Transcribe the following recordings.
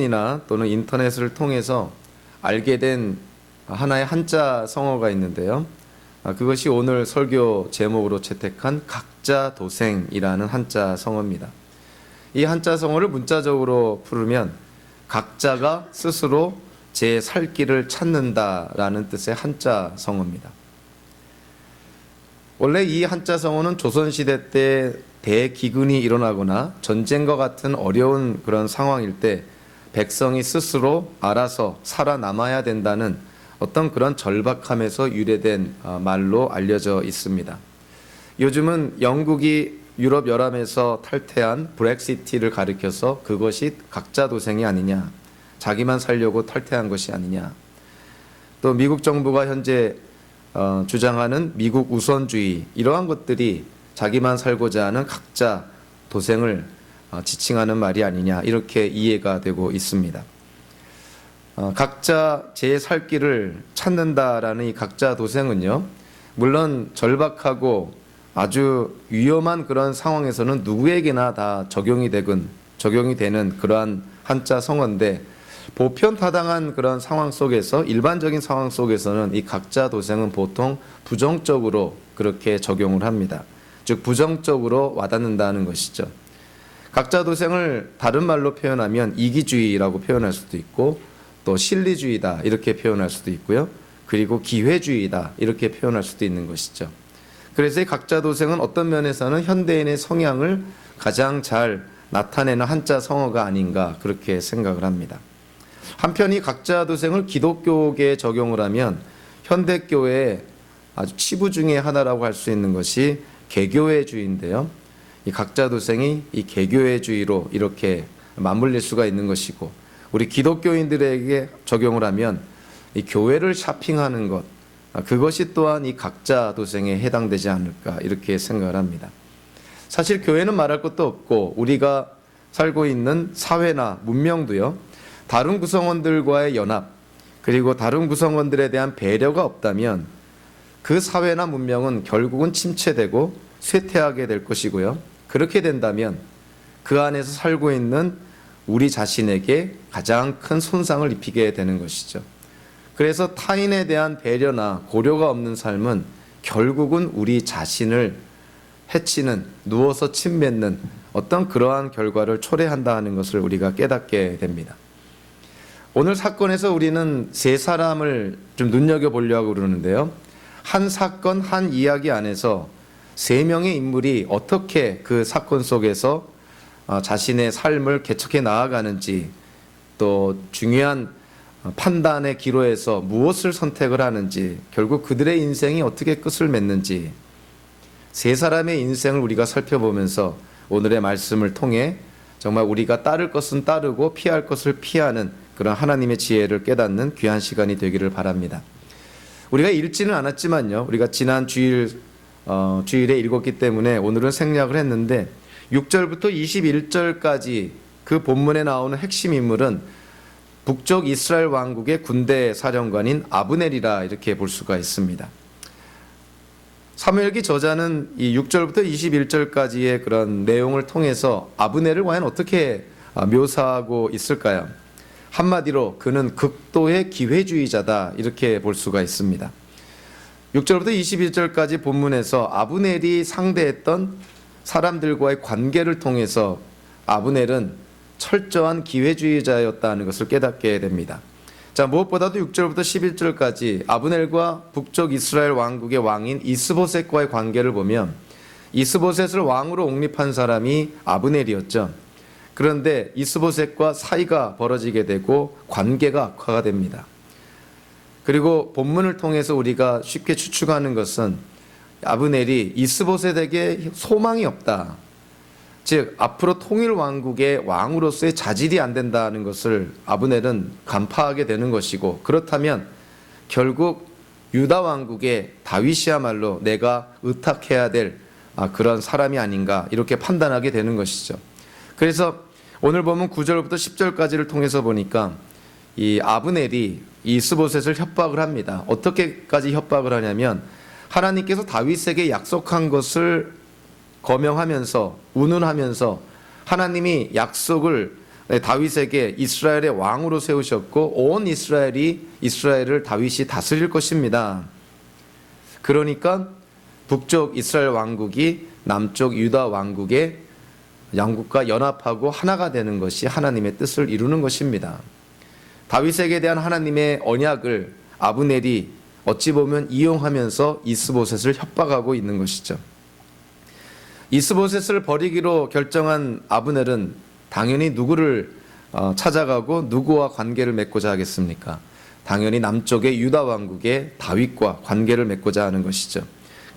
이나 또는 인터넷을 통해서 알게 된 하나의 한자 성어가 있는데요. 그것이 오늘 설교 제목으로 채택한 각자도생이라는 한자 성어입니다. 이 한자 성어를 문자적으로 풀으면 각자가 스스로 제 살 길을 찾는다라는 뜻의 한자 성어입니다. 원래 이 한자 성어는 조선시대 때 대기근이 일어나거나 전쟁과 같은 어려운 그런 상황일 때 백성이 스스로 알아서 살아남아야 된다는 어떤 그런 절박함에서 유래된 말로 알려져 있습니다. 요즘은 영국이 유럽 연합에서 탈퇴한 브렉시트를 가리켜서 그것이 각자도생이 아니냐, 자기만 살려고 탈퇴한 것이 아니냐, 또 미국 정부가 현재 주장하는 미국 우선주의, 이러한 것들이 자기만 살고자 하는 각자 도생을 지칭하는 말이 아니냐, 이렇게 이해가 되고 있습니다. 각자 제 살 길을 찾는다라는 이 각자 도생은요, 물론 절박하고 아주 위험한 그런 상황에서는 누구에게나 다 적용이 되는 그러한 한자 성어인데, 보편타당한 그런 상황 속에서, 일반적인 상황 속에서는 이 각자 도생은 보통 부정적으로 그렇게 적용을 합니다. 즉 부정적으로 와닿는다는 것이죠. 각자 도생을 다른 말로 표현하면 이기주의라고 표현할 수도 있고, 또 실리주의다 이렇게 표현할 수도 있고요. 그리고 기회주의다 이렇게 표현할 수도 있는 것이죠. 그래서 이 각자 도생은 어떤 면에서는 현대인의 성향을 가장 잘 나타내는 한자 성어가 아닌가 그렇게 생각을 합니다. 한편 이 각자 도생을 기독교계에 적용을 하면 현대교회의 아주 치부 중에 하나라고 할 수 있는 것이 개교회주의인데요. 이 각자 도생이 이 개교회주의로 이렇게 맞물릴 수가 있는 것이고, 우리 기독교인들에게 적용을 하면 이 교회를 샤핑하는 것, 그것이 또한 이 각자 도생에 해당되지 않을까 이렇게 생각을 합니다. 사실 교회는 말할 것도 없고 우리가 살고 있는 사회나 문명도요, 다른 구성원들과의 연합, 그리고 다른 구성원들에 대한 배려가 없다면 그 사회나 문명은 결국은 침체되고 쇠퇴하게 될 것이고요. 그렇게 된다면 그 안에서 살고 있는 우리 자신에게 가장 큰 손상을 입히게 되는 것이죠. 그래서 타인에 대한 배려나 고려가 없는 삶은 결국은 우리 자신을 해치는, 누워서 침 뱉는 어떤 그러한 결과를 초래한다는 것을 우리가 깨닫게 됩니다. 오늘 사건에서 우리는 세 사람을 좀 눈여겨보려고 그러는데요. 한 사건, 한 이야기 안에서 세 명의 인물이 어떻게 그 사건 속에서 자신의 삶을 개척해 나아가는지, 또 중요한 판단의 기로에서 무엇을 선택을 하는지, 결국 그들의 인생이 어떻게 끝을 맺는지, 세 사람의 인생을 우리가 살펴보면서 오늘의 말씀을 통해 정말 우리가 따를 것은 따르고 피할 것을 피하는 그런 하나님의 지혜를 깨닫는 귀한 시간이 되기를 바랍니다. 우리가 읽지는 않았지만요, 우리가 지난 주일에 읽었기 때문에 오늘은 생략을 했는데 6절부터 21절까지 그 본문에 나오는 핵심 인물은 북쪽 이스라엘 왕국의 군대 사령관인 아브넬이라 이렇게 볼 수가 있습니다. 사무엘기 저자는 이 6절부터 21절까지의 그런 내용을 통해서 아브넬을 과연 어떻게 묘사하고 있을까요? 한마디로 그는 극도의 기회주의자다 이렇게 볼 수가 있습니다. 6절부터 21절까지 본문에서 아브넬이 상대했던 사람들과의 관계를 통해서 아브넬은 철저한 기회주의자였다는 것을 깨닫게 됩니다. 자, 무엇보다도 6절부터 11절까지 아브넬과 북쪽 이스라엘 왕국의 왕인 이스보셋과의 관계를 보면 이스보셋을 왕으로 옹립한 사람이 아브넬이었죠. 그런데 이스보셋과 사이가 벌어지게 되고 관계가 악화가 됩니다. 그리고 본문을 통해서 우리가 쉽게 추측하는 것은 아브넬이 이스보셋에게 소망이 없다, 즉 앞으로 통일 왕국의 왕으로서의 자질이 안 된다는 것을 아브넬은 간파하게 되는 것이고, 그렇다면 결국 유다 왕국의 다윗이야말로 내가 의탁해야 될 그런 사람이 아닌가 이렇게 판단하게 되는 것이죠. 그래서 오늘 보면 9절부터 10절까지를 통해서 보니까 이 아브넬이 이스보셋을 협박을 합니다. 어떻게까지 협박을 하냐면 하나님께서 다윗에게 약속한 것을 거명하면서 운운하면서 하나님이 약속을 다윗에게 이스라엘의 왕으로 세우셨고 온 이스라엘을 다윗이 다스릴 것입니다. 그러니까 북쪽 이스라엘 왕국이 남쪽 유다 왕국의 양국과 연합하고 하나가 되는 것이 하나님의 뜻을 이루는 것입니다. 다윗에게 대한 하나님의 언약을 아브넬이 어찌 보면 이용하면서 이스보셋을 협박하고 있는 것이죠. 이스보셋을 버리기로 결정한 아브넬은 당연히 누구를 찾아가고 누구와 관계를 맺고자 하겠습니까? 당연히 남쪽의 유다 왕국의 다윗과 관계를 맺고자 하는 것이죠.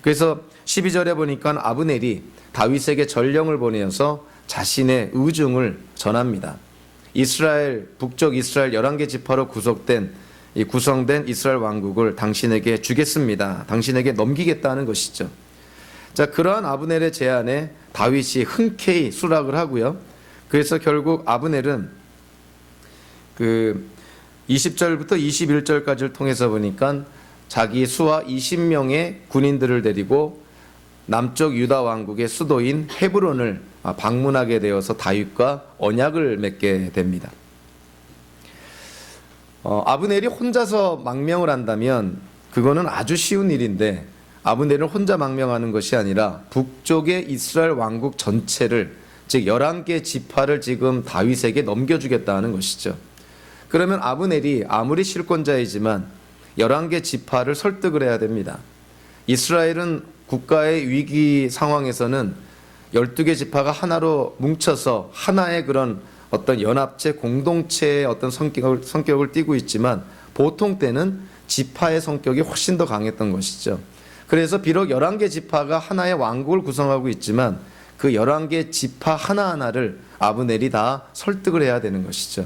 그래서 12절에 보니까 아브넬이 다윗에게 전령을 보내어서 자신의 의중을 전합니다. 북쪽 이스라엘 11개 지파로 구성된 이스라엘 왕국을 당신에게 주겠습니다. 당신에게 넘기겠다는 것이죠. 자, 그러한 아브넬의 제안에 다윗이 흔쾌히 수락을 하고요. 그래서 결국 아브넬은 20절부터 21절까지를 통해서 보니까 자기 수하 20명의 군인들을 데리고 남쪽 유다 왕국의 수도인 헤브론을 방문하게 되어서 다윗과 언약을 맺게 됩니다. 아브넬이 혼자서 망명을 한다면 그거는 아주 쉬운 일인데 아브넬은 혼자 망명하는 것이 아니라 북쪽의 이스라엘 왕국 전체를, 즉 11개 지파를 지금 다윗에게 넘겨주겠다는 것이죠. 그러면 아브넬이 아무리 실권자이지만 11개 지파를 설득을 해야 됩니다. 이스라엘은 국가의 위기 상황에서는 12개 지파가 하나로 뭉쳐서 하나의 그런 어떤 연합체, 공동체의 어떤 성격을 띠고 있지만 보통 때는 지파의 성격이 훨씬 더 강했던 것이죠. 그래서 비록 11개 지파가 하나의 왕국을 구성하고 있지만 그 11개 지파 하나하나를 아브넬이 다 설득을 해야 되는 것이죠.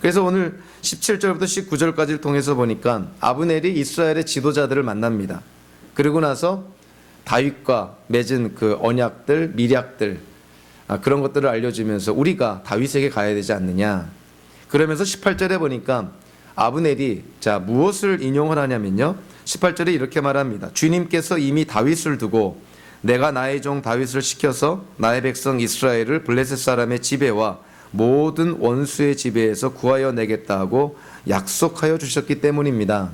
그래서 오늘 17절부터 19절까지를 통해서 보니까 아브넬이 이스라엘의 지도자들을 만납니다. 그리고 나서 다윗과 맺은 그 언약들, 미략들, 그런 것들을 알려주면서 우리가 다윗에게 가야 되지 않느냐. 그러면서 18절에 보니까 아브넬이 무엇을 인용을 하냐면요. 18절에 이렇게 말합니다. 주님께서 이미 다윗을 두고 내가 나의 종 다윗을 시켜서 나의 백성 이스라엘을 블레셋 사람의 지배와 모든 원수의 지배에서 구하여 내겠다 하고 약속하여 주셨기 때문입니다.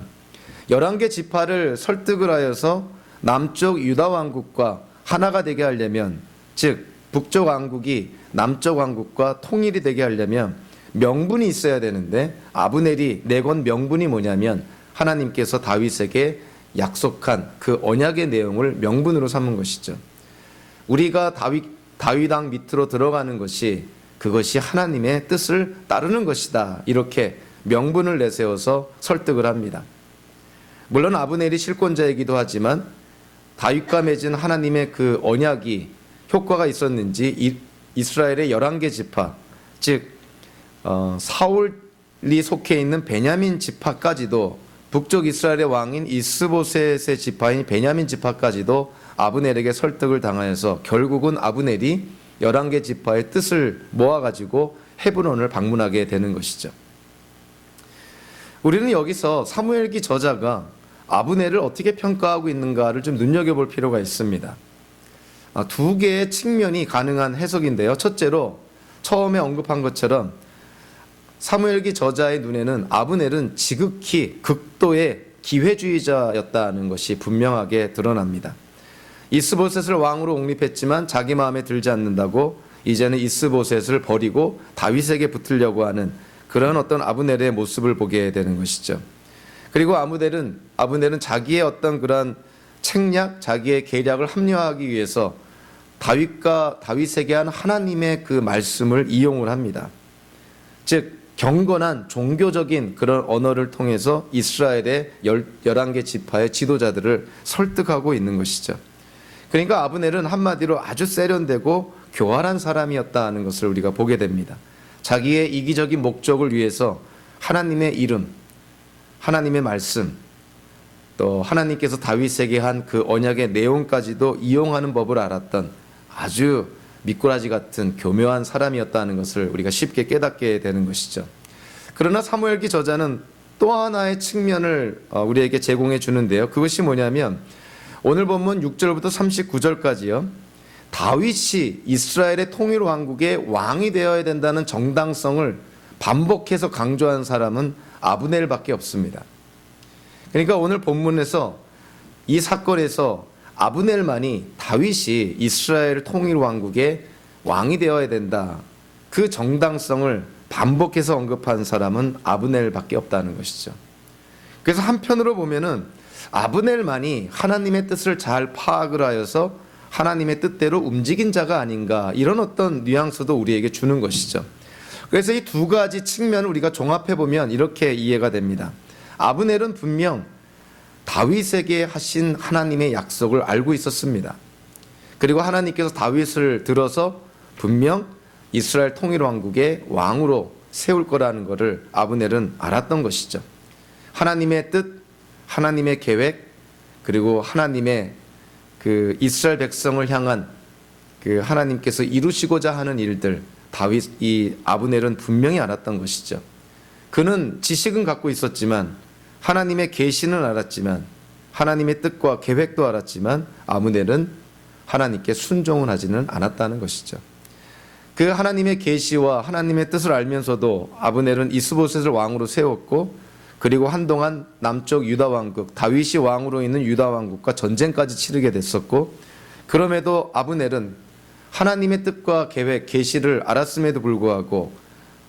11개 지파를 설득을 하여서 남쪽 유다 왕국과 하나가 되게 하려면, 즉 북쪽 왕국이 남쪽 왕국과 통일이 되게 하려면 명분이 있어야 되는데 아브넬이 내건 명분이 뭐냐면 하나님께서 다윗에게 약속한 그 언약의 내용을 명분으로 삼은 것이죠. 우리가 다윗왕 밑으로 들어가는 것이 그것이 하나님의 뜻을 따르는 것이다. 이렇게 명분을 내세워서 설득을 합니다. 물론 아브넬이 실권자이기도 하지만 다윗과 맺은 하나님의 그 언약이 효과가 있었는지 이스라엘의 11개 지파, 즉 사울이 속해 있는 베냐민 지파까지도, 북쪽 이스라엘의 왕인 이스보셋의 지파인 베냐민 지파까지도 아브넬에게 설득을 당하여서 결국은 아브넬이 11개 지파의 뜻을 모아가지고 헤브론을 방문하게 되는 것이죠. 우리는 여기서 사무엘기 저자가 아브넬을 어떻게 평가하고 있는가를 좀 눈여겨볼 필요가 있습니다. 두 개의 측면이 가능한 해석인데요. 첫째로 처음에 언급한 것처럼 사무엘기 저자의 눈에는 아브넬은 지극히 극도의 기회주의자였다는 것이 분명하게 드러납니다. 이스보셋을 왕으로 옹립했지만 자기 마음에 들지 않는다고 이제는 이스보셋을 버리고 다윗에게 붙으려고 하는 그런 어떤 아브넬의 모습을 보게 되는 것이죠. 그리고 아브넬은 자기의 어떤 그런 책략, 자기의 계략을 합리화하기 위해서 다윗에게 한 하나님의 그 말씀을 이용을 합니다. 즉 경건한 종교적인 그런 언어를 통해서 이스라엘의 11개 지파의 지도자들을 설득하고 있는 것이죠. 그러니까 아브넬은 한마디로 아주 세련되고 교활한 사람이었다는 것을 우리가 보게 됩니다. 자기의 이기적인 목적을 위해서 하나님의 이름, 하나님의 말씀, 또 하나님께서 다윗에게 한 그 언약의 내용까지도 이용하는 법을 알았던 아주 미꾸라지 같은 교묘한 사람이었다는 것을 우리가 쉽게 깨닫게 되는 것이죠. 그러나 사무엘기 저자는 또 하나의 측면을 우리에게 제공해 주는데요. 그것이 뭐냐면 오늘 본문 6절부터 39절까지요. 다윗이 이스라엘의 통일 왕국의 왕이 되어야 된다는 정당성을 반복해서 강조한 사람은 아브넬밖에 없습니다. 그러니까 오늘 본문에서 이 사건에서 아브넬만이 다윗이 이스라엘 통일 왕국의 왕이 되어야 된다, 그 정당성을 반복해서 언급한 사람은 아브넬밖에 없다는 것이죠. 그래서 한편으로 보면은 아브넬만이 하나님의 뜻을 잘 파악을 하여서 하나님의 뜻대로 움직인 자가 아닌가, 이런 어떤 뉘앙스도 우리에게 주는 것이죠. 그래서 이 두 가지 측면을 우리가 종합해 보면 이렇게 이해가 됩니다. 아브넬은 분명 다윗에게 하신 하나님의 약속을 알고 있었습니다. 그리고 하나님께서 다윗을 들어서 분명 이스라엘 통일 왕국의 왕으로 세울 거라는 것을 아브넬은 알았던 것이죠. 하나님의 뜻, 하나님의 계획, 그리고 하나님의 그 이스라엘 백성을 향한 그 하나님께서 이루시고자 하는 일들, 이 아브넬은 분명히 알았던 것이죠. 그는 지식은 갖고 있었지만, 하나님의 계시는 알았지만, 하나님의 뜻과 계획도 알았지만, 아브넬은 하나님께 순종을 하지는 않았다는 것이죠. 그 하나님의 계시와 하나님의 뜻을 알면서도 아브넬은 이스보셋을 왕으로 세웠고, 그리고 한동안 남쪽 유다 왕국, 다윗이 왕으로 있는 유다 왕국과 전쟁까지 치르게 됐었고, 그럼에도 아브넬은 하나님의 뜻과 계획, 계시를 알았음에도 불구하고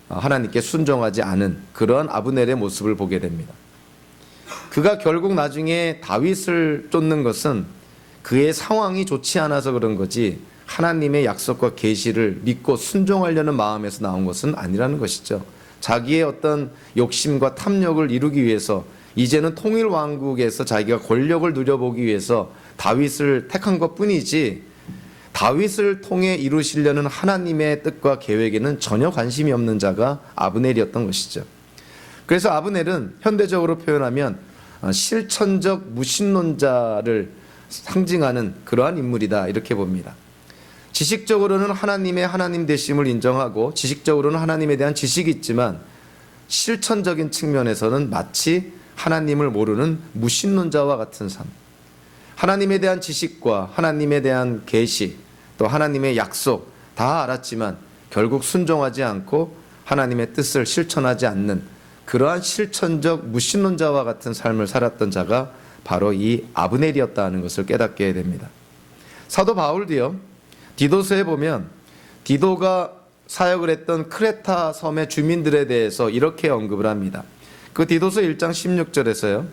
하나님께 순종하지 않은 그런 아브넬의 모습을 보게 됩니다. 그가 결국 나중에 다윗을 쫓는 것은 그의 상황이 좋지 않아서 그런 거지, 하나님의 약속과 계시를 믿고 순종하려는 마음에서 나온 것은 아니라는 것이죠. 자기의 어떤 욕심과 탐욕을 이루기 위해서, 이제는 통일 왕국에서 자기가 권력을 누려보기 위해서 다윗을 택한 것뿐이지, 다윗을 통해 이루시려는 하나님의 뜻과 계획에는 전혀 관심이 없는 자가 아브넬이었던 것이죠. 그래서 아브넬은 현대적으로 표현하면 실천적 무신론자를 상징하는 그러한 인물이다, 이렇게 봅니다. 지식적으로는 하나님의 하나님 되심을 인정하고, 지식적으로는 하나님에 대한 지식이 있지만, 실천적인 측면에서는 마치 하나님을 모르는 무신론자와 같은 삶. 하나님에 대한 지식과 하나님에 대한 계시, 또 하나님의 약속 다 알았지만 결국 순종하지 않고 하나님의 뜻을 실천하지 않는 그러한 실천적 무신론자와 같은 삶을 살았던 자가 바로 이 아브넬이었다는 것을 깨닫게 됩니다. 사도 바울도요, 디도서에 보면 디도가 사역을 했던 크레타 섬의 주민들에 대해서 이렇게 언급을 합니다. 그 디도서 1장 16절에서요,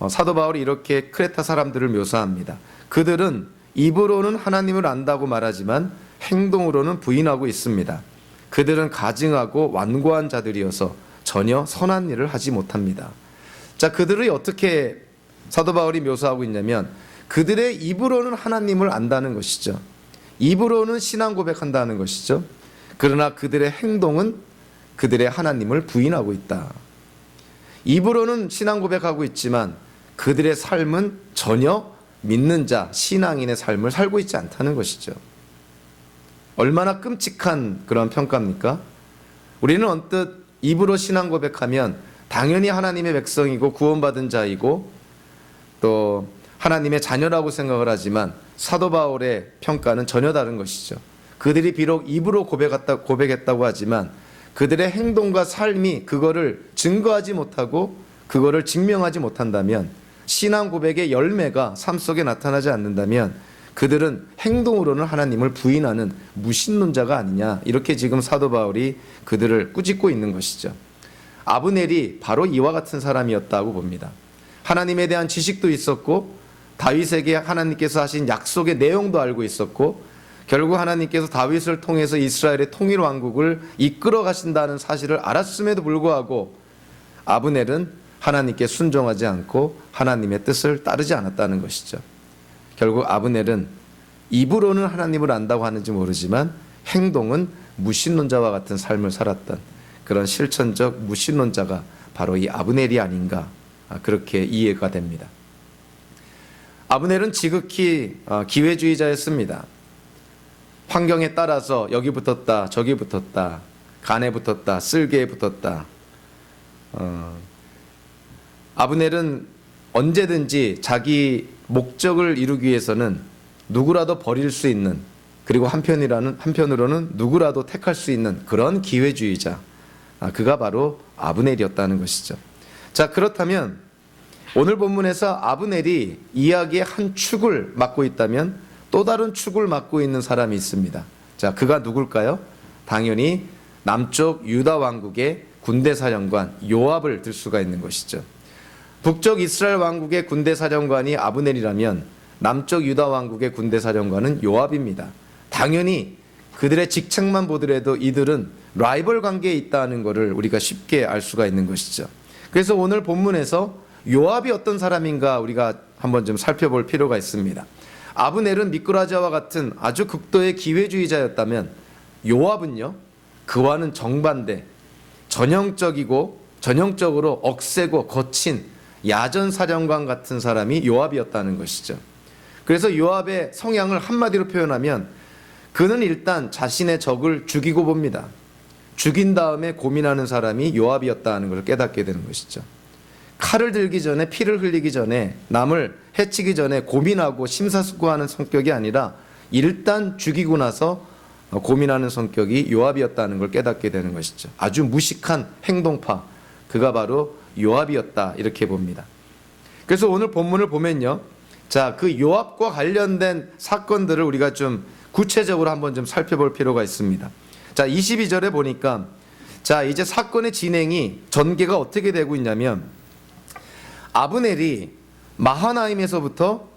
사도 바울이 이렇게 크레타 사람들을 묘사합니다. 그들은 입으로는 하나님을 안다고 말하지만 행동으로는 부인하고 있습니다. 그들은 가증하고 완고한 자들이어서 전혀 선한 일을 하지 못합니다. 자, 그들을 어떻게 사도 바울이 묘사하고 있냐면, 그들의 입으로는 하나님을 안다는 것이죠. 입으로는 신앙 고백한다는 것이죠. 그러나 그들의 행동은 그들의 하나님을 부인하고 있다. 입으로는 신앙 고백하고 있지만 그들의 삶은 전혀 믿는 자, 신앙인의 삶을 살고 있지 않다는 것이죠. 얼마나 끔찍한 그런 평가입니까? 우리는 언뜻 입으로 신앙 고백하면 당연히 하나님의 백성이고 구원받은 자이고 또 하나님의 자녀라고 생각을 하지만, 사도 바울의 평가는 전혀 다른 것이죠. 그들이 비록 입으로 고백했다고 하지만 그들의 행동과 삶이 그거를 증거하지 못하고 그거를 증명하지 못한다면, 신앙 고백의 열매가 삶 속에 나타나지 않는다면 그들은 행동으로는 하나님을 부인하는 무신론자가 아니냐, 이렇게 지금 사도 바울이 그들을 꾸짖고 있는 것이죠. 아브넬이 바로 이와 같은 사람이었다고 봅니다. 하나님에 대한 지식도 있었고, 다윗에게 하나님께서 하신 약속의 내용도 알고 있었고, 결국 하나님께서 다윗을 통해서 이스라엘의 통일 왕국을 이끌어 가신다는 사실을 알았음에도 불구하고 아브넬은 하나님께 순종하지 않고 하나님의 뜻을 따르지 않았다는 것이죠. 결국 아브넬은 입으로는 하나님을 안다고 하는지 모르지만 행동은 무신론자와 같은 삶을 살았던 그런 실천적 무신론자가 바로 이 아브넬이 아닌가, 그렇게 이해가 됩니다. 아브넬은 지극히 기회주의자였습니다. 환경에 따라서 여기 붙었다, 저기 붙었다, 간에 붙었다, 쓸개에 붙었다. 아브넬은 언제든지 자기 목적을 이루기 위해서는 누구라도 버릴 수 있는 그리고 한편으로는 누구라도 택할 수 있는 그런 기회주의자, 그가 바로 아브넬이었다는 것이죠. 자, 그렇다면 오늘 본문에서 아브넬이 이야기의 한 축을 맡고 있다면 또 다른 축을 맡고 있는 사람이 있습니다. 자, 그가 누굴까요? 당연히 남쪽 유다 왕국의 군대 사령관 요압을 들 수가 있는 것이죠. 북쪽 이스라엘 왕국의 군대 사령관이 아브넬이라면 남쪽 유다 왕국의 군대 사령관은 요압입니다. 당연히 그들의 직책만 보더라도 이들은 라이벌 관계에 있다는 것을 우리가 쉽게 알 수가 있는 것이죠. 그래서 오늘 본문에서 요압이 어떤 사람인가 우리가 한번 좀 살펴볼 필요가 있습니다. 아브넬은 미꾸라지와 같은 아주 극도의 기회주의자였다면 요압은요, 그와는 정반대, 전형적으로 억세고 거친 야전 사령관 같은 사람이 요압이었다는 것이죠. 그래서 요압의 성향을 한마디로 표현하면 그는 일단 자신의 적을 죽이고 봅니다. 죽인 다음에 고민하는 사람이 요압이었다는 것을 깨닫게 되는 것이죠. 칼을 들기 전에, 피를 흘리기 전에, 남을 해치기 전에 고민하고 심사숙고하는 성격이 아니라 일단 죽이고 나서 고민하는 성격이 요압이었다는 걸 깨닫게 되는 것이죠. 아주 무식한 행동파, 그가 바로 요압이었다, 이렇게 봅니다. 그래서 오늘 본문을 보면요, 자, 그 요압과 관련된 사건들을 우리가 좀 구체적으로 한번 좀 살펴볼 필요가 있습니다. 자, 22절에 보니까, 자, 이제 사건의 진행이 전개가 어떻게 되고 있냐면, 아브넬이 마하나임에서부터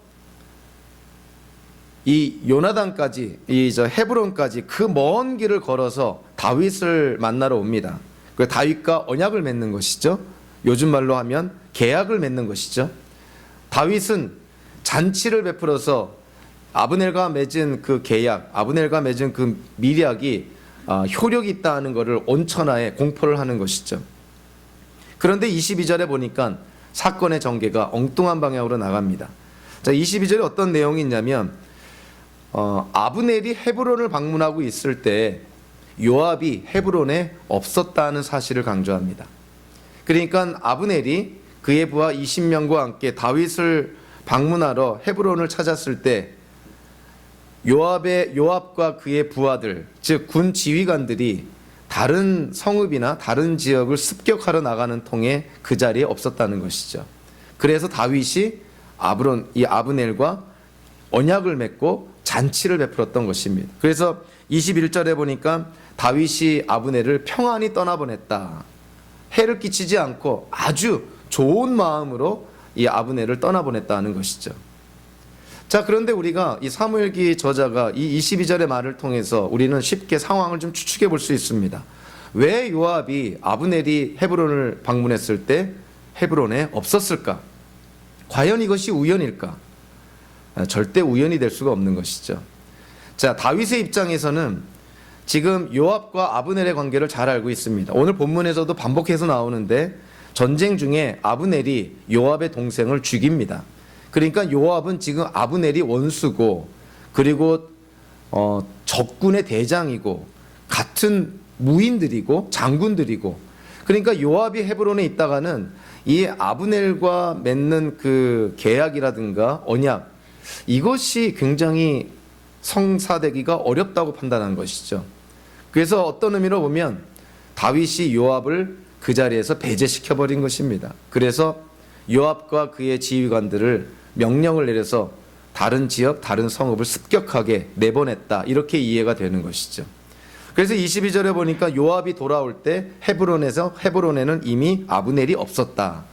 이 요나단까지, 헤브론까지 그 먼 길을 걸어서 다윗을 만나러 옵니다. 그 다윗과 언약을 맺는 것이죠. 요즘 말로 하면 계약을 맺는 것이죠. 다윗은 잔치를 베풀어서 아브넬과 맺은 그 계약, 아브넬과 맺은 그 밀약이 효력이 있다는 것을 온천하에 공포를 하는 것이죠. 그런데 22절에 보니까 사건의 전개가 엉뚱한 방향으로 나갑니다. 자, 22절에 어떤 내용이 있냐면, 아브넬이 헤브론을 방문하고 있을 때 요압이 헤브론에 없었다는 사실을 강조합니다. 그러니까 아브넬이 그의 부하 20명과 함께 다윗을 방문하러 헤브론을 찾았을 때 요압과 그의 부하들, 즉 군 지휘관들이 다른 성읍이나 다른 지역을 습격하러 나가는 통에 그 자리에 없었다는 것이죠. 그래서 다윗이 이 아브넬과 언약을 맺고 잔치를 베풀었던 것입니다. 그래서 21절에 보니까 다윗이 아브넬을 평안히 떠나보냈다. 해를 끼치지 않고 아주 좋은 마음으로 이 아브넬을 떠나보냈다는 것이죠. 자, 그런데 우리가 이 사무엘기 저자가 이 22절의 말을 통해서 우리는 쉽게 상황을 좀 추측해 볼 수 있습니다. 왜 요압이 아브넬이 헤브론을 방문했을 때 헤브론에 없었을까? 과연 이것이 우연일까? 절대 우연이 될 수가 없는 것이죠. 자, 다윗의 입장에서는 지금 요압과 아브넬의 관계를 잘 알고 있습니다. 오늘 본문에서도 반복해서 나오는데 전쟁 중에 아브넬이 요압의 동생을 죽입니다. 그러니까 요압은 지금 아브넬이 원수고, 그리고 적군의 대장이고, 같은 무인들이고 장군들이고, 그러니까 요압이 헤브론에 있다가는 이 아브넬과 맺는 그 계약이라든가 언약, 이것이 굉장히 성사되기가 어렵다고 판단한 것이죠. 그래서 어떤 의미로 보면 다윗이 요압을 그 자리에서 배제시켜버린 것입니다. 그래서 요압과 그의 지휘관들을 명령을 내려서 다른 지역, 다른 성읍을 습격하게 내보냈다, 이렇게 이해가 되는 것이죠. 그래서 22절에 보니까 요압이 돌아올 때 헤브론에는 이미 아브넬이 없었다.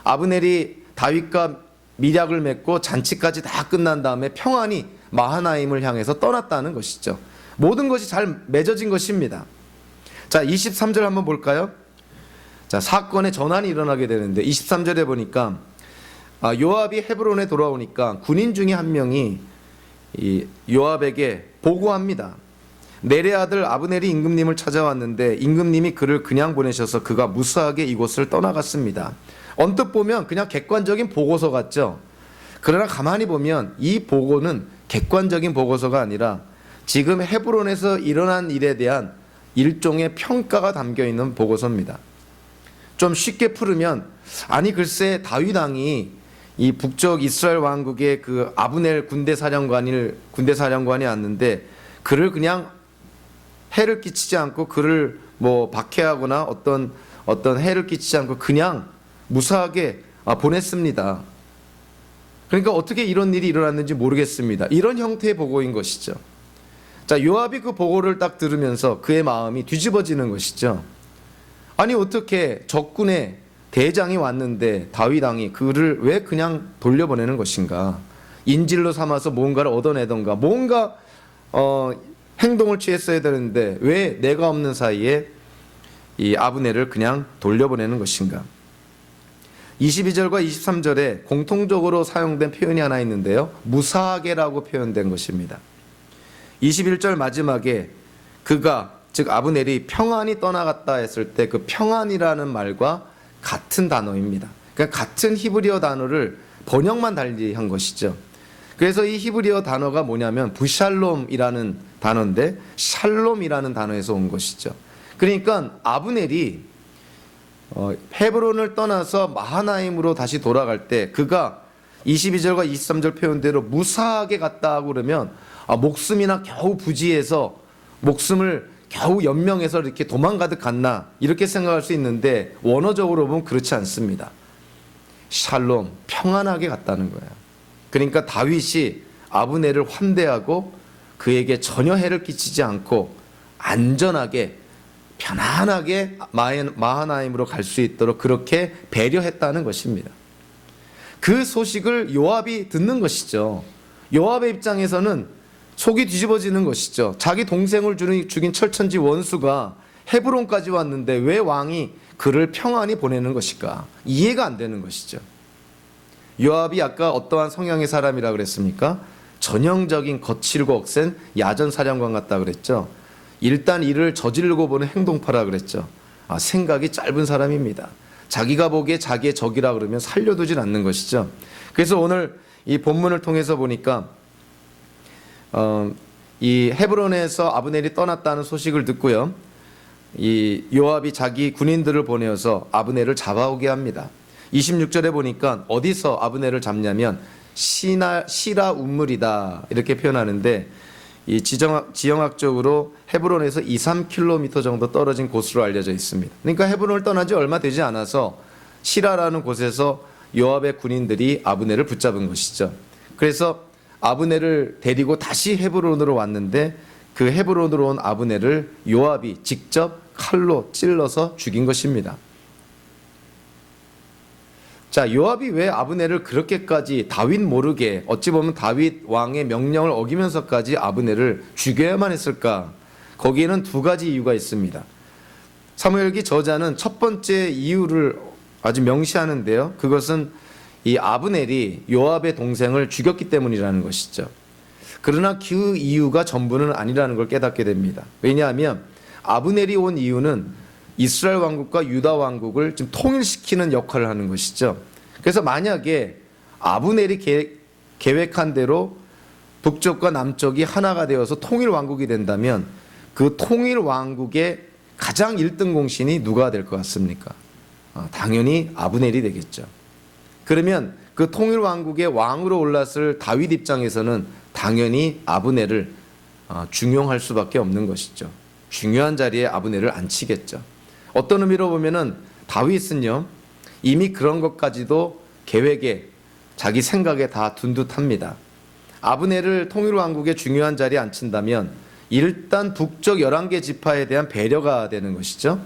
아브넬이 다윗과 밀약을 맺고 잔치까지 다 끝난 다음에 평안히 마하나임을 향해서 떠났다는 것이죠. 모든 것이 잘 맺어진 것입니다. 자, 23절 한번 볼까요? 자, 사건의 전환이 일어나게 되는데 23절에 보니까 요압이 헤브론에 돌아오니까 군인 중에 한 명이 이 요압에게 보고합니다. 넬의 아들 아브넬이 임금님을 찾아왔는데 임금님이 그를 그냥 보내셔서 그가 무사하게 이곳을 떠나갔습니다. 언뜻 보면 그냥 객관적인 보고서 같죠. 그러나 가만히 보면 이 보고는 객관적인 보고서가 아니라 지금 헤브론에서 일어난 일에 대한 일종의 평가가 담겨 있는 보고서입니다. 좀 쉽게 풀으면, 아니 글쎄 다윗 왕이 이 북쪽 이스라엘 왕국의 그 아브넬 군대 사령관이 왔는데 그를 그냥 해를 끼치지 않고 그를 뭐 박해하거나 어떤 해를 끼치지 않고 그냥 무사하게 보냈습니다. 그러니까 어떻게 이런 일이 일어났는지 모르겠습니다. 이런 형태의 보고인 것이죠. 자, 요압이 그 보고를 딱 들으면서 그의 마음이 뒤집어지는 것이죠. 아니 어떻게 적군의 대장이 왔는데 다윗 왕이 그를 왜 그냥 돌려보내는 것인가? 인질로 삼아서 뭔가를 얻어내던가 뭔가 행동을 취했어야 되는데 왜 내가 없는 사이에 이 아브넬을 그냥 돌려보내는 것인가? 22절과 23절에 공통적으로 사용된 표현이 하나 있는데요. 무사하게라고 표현된 것입니다. 21절 마지막에 그가 즉 아브넬이 평안히 떠나갔다 했을 때 그 평안이라는 말과 같은 단어입니다. 그러니까 같은 히브리어 단어를 번역만 달리한 것이죠. 그래서 이 히브리어 단어가 뭐냐면 부샬롬이라는 단어인데 샬롬이라는 단어에서 온 것이죠. 그러니까 아브넬이 헤브론을 떠나서 마하나임으로 다시 돌아갈 때 그가 22절과 23절 표현대로 무사하게 갔다 하고 그러면 목숨이나 겨우 부지해서 목숨을 겨우 연명해서 이렇게 도망가듯 갔나 이렇게 생각할 수 있는데 원어적으로 보면 그렇지 않습니다. 샬롬, 평안하게 갔다는 거예요. 그러니까 다윗이 아브넬을 환대하고 그에게 전혀 해를 끼치지 않고 안전하게 편안하게 마하나임으로 갈 수 있도록 그렇게 배려했다는 것입니다. 그 소식을 요압이 듣는 것이죠. 요압의 입장에서는 속이 뒤집어지는 것이죠. 자기 동생을 죽인 철천지 원수가 헤브론까지 왔는데 왜 왕이 그를 평안히 보내는 것일까? 이해가 안 되는 것이죠. 요압이 아까 어떠한 성향의 사람이라 그랬습니까? 전형적인 거칠고 억센 야전 사령관 같다 그랬죠. 일단 일을 저지르고 보는 행동파라 그랬죠. 생각이 짧은 사람입니다. 자기가 보기에 자기의 적이라 그러면 살려두질 않는 것이죠. 그래서 오늘 이 본문을 통해서 보니까 이 헤브론에서 아브넬이 떠났다는 소식을 듣고요. 이 요압이 자기 군인들을 보내어서 아브넬을 잡아오게 합니다. 26절에 보니까 어디서 아브넬을 잡냐면 시라 운물이다 이렇게 표현하는데 이 지형학적으로 헤브론에서 2, 3km 정도 떨어진 곳으로 알려져 있습니다. 그러니까 헤브론을 떠난 지 얼마 되지 않아서 시라라는 곳에서 요압의 군인들이 아브넬을 붙잡은 것이죠. 그래서 아브넬을 데리고 다시 헤브론으로 왔는데 그 헤브론으로 온 아브넬을 요압이 직접 칼로 찔러서 죽인 것입니다. 자, 요압이 왜 아브넬을 그렇게까지 다윗 모르게 어찌 보면 다윗 왕의 명령을 어기면서까지 아브넬을 죽여야만 했을까? 거기에는 두 가지 이유가 있습니다. 사무엘기 저자는 첫 번째 이유를 아주 명시하는데요. 그것은 이 아브넬이 요압의 동생을 죽였기 때문이라는 것이죠. 그러나 그 이유가 전부는 아니라는 걸 깨닫게 됩니다. 왜냐하면 아브넬이 온 이유는 이스라엘 왕국과 유다 왕국을 지금 통일시키는 역할을 하는 것이죠. 그래서 만약에 아브넬이 계획한 대로 북쪽과 남쪽이 하나가 되어서 통일 왕국이 된다면 그 통일 왕국의 가장 1등 공신이 누가 될 것 같습니까? 당연히 아브넬이 되겠죠. 그러면 그 통일 왕국의 왕으로 올랐을 다윗 입장에서는 당연히 아브넬을 중용할 수밖에 없는 것이죠. 중요한 자리에 아브넬을 앉히겠죠. 어떤 의미로 보면은 다윗은요 이미 그런 것까지도 계획에 자기 생각에 다 둔 듯합니다. 아브넬을 통일왕국의 중요한 자리에 앉힌다면 일단 북쪽 11개 지파에 대한 배려가 되는 것이죠.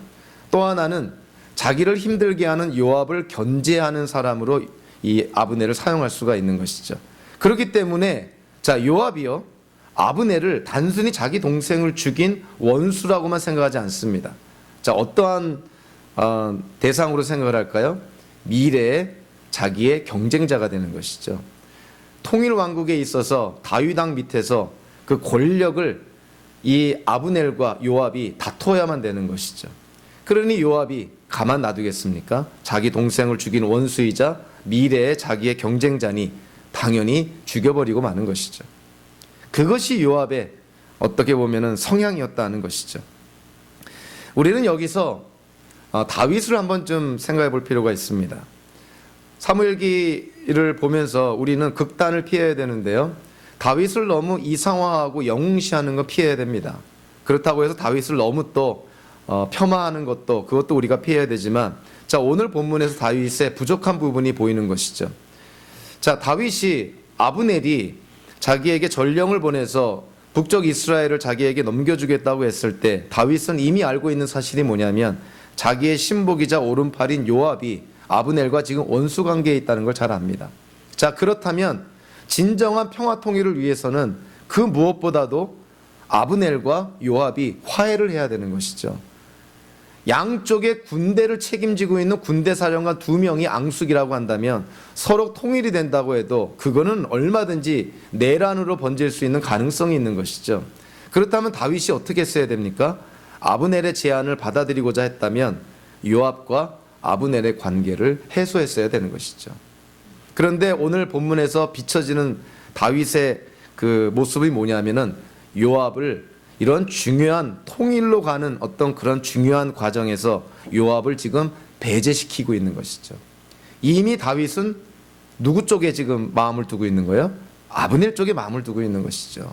또 하나는 자기를 힘들게 하는 요압을 견제하는 사람으로 이 아브넬을 사용할 수가 있는 것이죠. 그렇기 때문에 자 요압이요 아브넬을 단순히 자기 동생을 죽인 원수라고만 생각하지 않습니다. 자, 어떠한 대상으로 생각을 할까요? 미래의 자기의 경쟁자가 되는 것이죠. 통일 왕국에 있어서 다윗 왕 밑에서 그 권력을 이 아브넬과 요압이 다퉈야만 되는 것이죠. 그러니 요압이 가만 놔두겠습니까? 자기 동생을 죽인 원수이자 미래의 자기의 경쟁자니 당연히 죽여버리고 마는 것이죠. 그것이 요압의 어떻게 보면은 성향이었다는 것이죠. 우리는 여기서 다윗을 한번 좀 생각해 볼 필요가 있습니다. 사무엘기를 보면서 우리는 극단을 피해야 되는데요. 다윗을 너무 이상화하고 영웅시하는 거 피해야 됩니다. 그렇다고 해서 다윗을 너무 또 폄하하는 그것도 우리가 피해야 되지만, 자, 오늘 본문에서 다윗의 부족한 부분이 보이는 것이죠. 자, 다윗이 아브넬이 자기에게 전령을 보내서 북쪽 이스라엘을 자기에게 넘겨주겠다고 했을 때 다윗은 이미 알고 있는 사실이 뭐냐면 자기의 신복이자 오른팔인 요압이 아브넬과 지금 원수 관계에 있다는 걸 잘 압니다. 자, 그렇다면 진정한 평화 통일을 위해서는 그 무엇보다도 아브넬과 요압이 화해를 해야 되는 것이죠. 양쪽의 군대를 책임지고 있는 군대 사령관 2명이 앙숙이라고 한다면 서로 통일이 된다고 해도 그거는 얼마든지 내란으로 번질 수 있는 가능성이 있는 것이죠. 그렇다면 다윗이 어떻게 했어야 됩니까? 아브넬의 제안을 받아들이고자 했다면 요압과 아브넬의 관계를 해소했어야 되는 것이죠. 그런데 오늘 본문에서 비춰지는 다윗의 그 모습이 뭐냐면은 요압을 이런 중요한 통일로 가는 어떤 그런 중요한 과정에서 요압을 지금 배제시키고 있는 것이죠. 이미 다윗은 누구 쪽에 지금 마음을 두고 있는 거예요? 아브넬 쪽에 마음을 두고 있는 것이죠.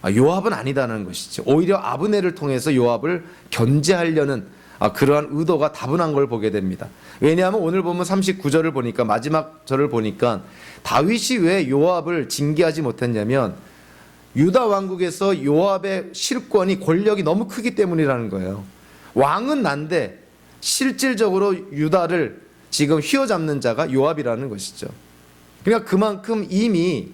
요압은 아니다는 것이죠. 오히려 아브넬을 통해서 요압을 견제하려는 그러한 의도가 다분한 걸 보게 됩니다. 왜냐하면 오늘 보면 39절을 보니까, 마지막 절을 보니까 다윗이 왜 요압을 징계하지 못했냐면 유다 왕국에서 요압의 실권이, 권력이 너무 크기 때문이라는 거예요. 왕은 난데 실질적으로 유다를 지금 휘어잡는 자가 요압이라는 것이죠. 그러니까 그만큼 이미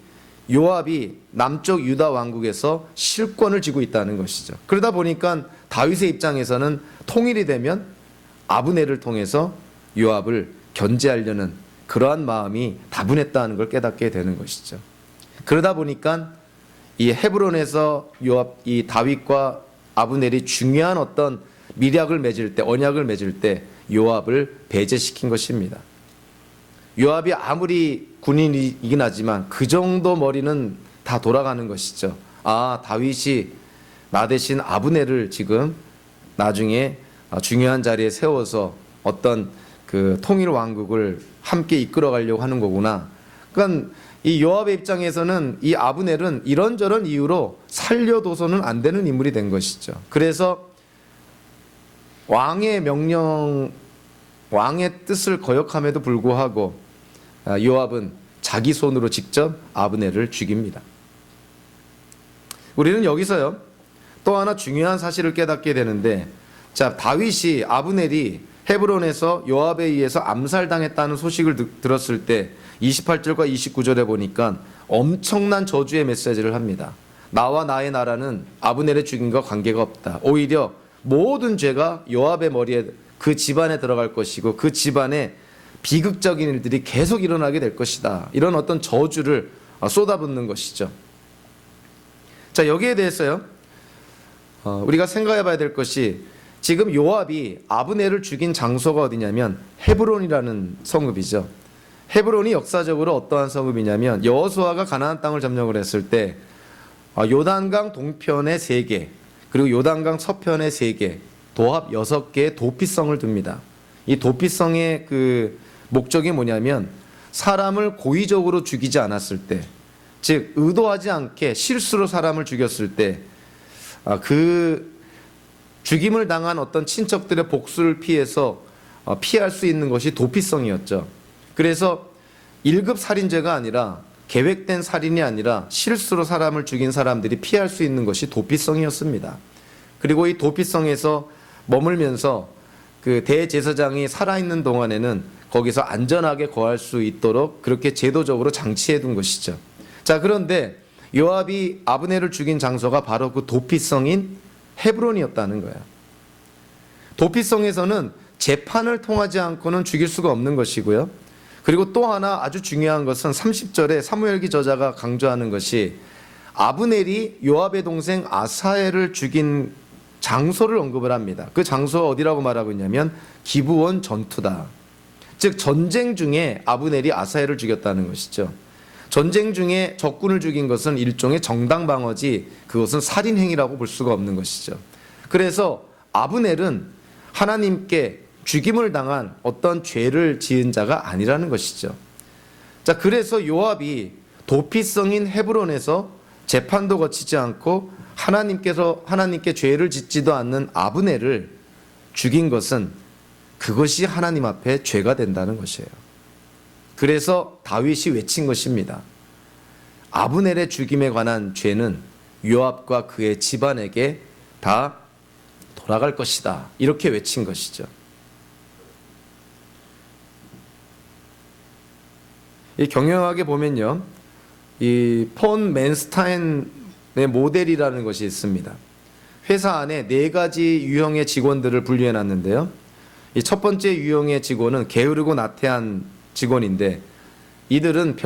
요압이 남쪽 유다 왕국에서 실권을 쥐고 있다는 것이죠. 그러다 보니까 다윗의 입장에서는 통일이 되면 아브넬을 통해서 요압을 견제하려는 그러한 마음이 다분했다는 걸 깨닫게 되는 것이죠. 그러다 보니까 이 헤브론에서 이 다윗과 아브넬이 중요한 어떤 밀약을 맺을 때, 언약을 맺을 때 요압을 배제시킨 것입니다. 요압이 아무리 군인이긴 하지만 그 정도 머리는 다 돌아가는 것이죠. 다윗이 나 대신 아브넬을 지금 나중에 중요한 자리에 세워서 어떤 그 통일 왕국을 함께 이끌어 가려고 하는 거구나. 그러니까 이 요압의 입장에서는 이 아브넬은 이런저런 이유로 살려둬서는 안 되는 인물이 된 것이죠. 그래서 왕의 명령, 왕의 뜻을 거역함에도 불구하고 요압은 자기 손으로 직접 아브넬을 죽입니다. 우리는 여기서요 또 하나 중요한 사실을 깨닫게 되는데, 자, 다윗이 아브넬이 헤브론에서 요압에 의해서 암살당했다는 소식을 들었을 때 28절과 29절에 보니까 엄청난 저주의 메시지를 합니다. 나와 나의 나라는 아브넬의 죽임과 관계가 없다. 오히려 모든 죄가 요압의 머리에, 그 집안에 들어갈 것이고 그 집안에 비극적인 일들이 계속 일어나게 될 것이다. 이런 어떤 저주를 쏟아붓는 것이죠. 자, 여기에 대해서요 우리가 생각해 봐야 될 것이, 지금 요압이 아브넬을 죽인 장소가 어디냐면 헤브론이라는 성읍이죠. 헤브론이 역사적으로 어떠한 성읍이냐면 여호수아가 가나안 땅을 점령을 했을 때 요단강 동편에 3개, 그리고 요단강 서편에 3개, 도합 6개의 도피성을 둡니다. 이 도피성의 그 목적이 뭐냐면 사람을 고의적으로 죽이지 않았을 때, 즉 의도하지 않게 실수로 사람을 죽였을 때 그 죽임을 당한 어떤 친척들의 복수를 피해서 피할 수 있는 것이 도피성이었죠. 그래서 1급 살인죄가 아니라, 계획된 살인이 아니라 실수로 사람을 죽인 사람들이 피할 수 있는 것이 도피성이었습니다. 그리고 이 도피성에서 머물면서 그 대제사장이 살아있는 동안에는 거기서 안전하게 거할 수 있도록 그렇게 제도적으로 장치해 둔 것이죠. 자, 그런데 요압이 아브넬을 죽인 장소가 바로 그 도피성인 헤브론이었다는 거야. 도피성에서는 재판을 통하지 않고는 죽일 수가 없는 것이고요. 그리고 또 하나 아주 중요한 것은 30절에 사무엘기 저자가 강조하는 것이 아브넬이 요압의 동생 아사엘을 죽인 장소를 언급을 합니다. 그 장소가 어디라고 말하고 있냐면 기브온 전투다. 즉 전쟁 중에 아브넬이 아사엘을 죽였다는 것이죠. 전쟁 중에 적군을 죽인 것은 일종의 정당 방어지 그것은 살인 행위라고 볼 수가 없는 것이죠. 그래서 아브넬은 하나님께 죽임을 당한 어떤 죄를 지은 자가 아니라는 것이죠. 자, 그래서 요압이 도피성인 헤브론에서 재판도 거치지 않고 하나님께 죄를 짓지도 않는 아브넬을 죽인 것은 그것이 하나님 앞에 죄가 된다는 것이에요. 그래서 다윗이 외친 것입니다. 아브넬의 죽임에 관한 죄는 요압과 그의 집안에게 다 돌아갈 것이다. 이렇게 외친 것이죠. 이 경영학에 보면요, 이 폰 맨스타인의 모델이라는 것이 있습니다. 회사 안에 4가지 유형의 직원들을 분류해 놨는데요. 이 첫 번째 유형의 직원은 게으르고 나태한 직원인데, 이들은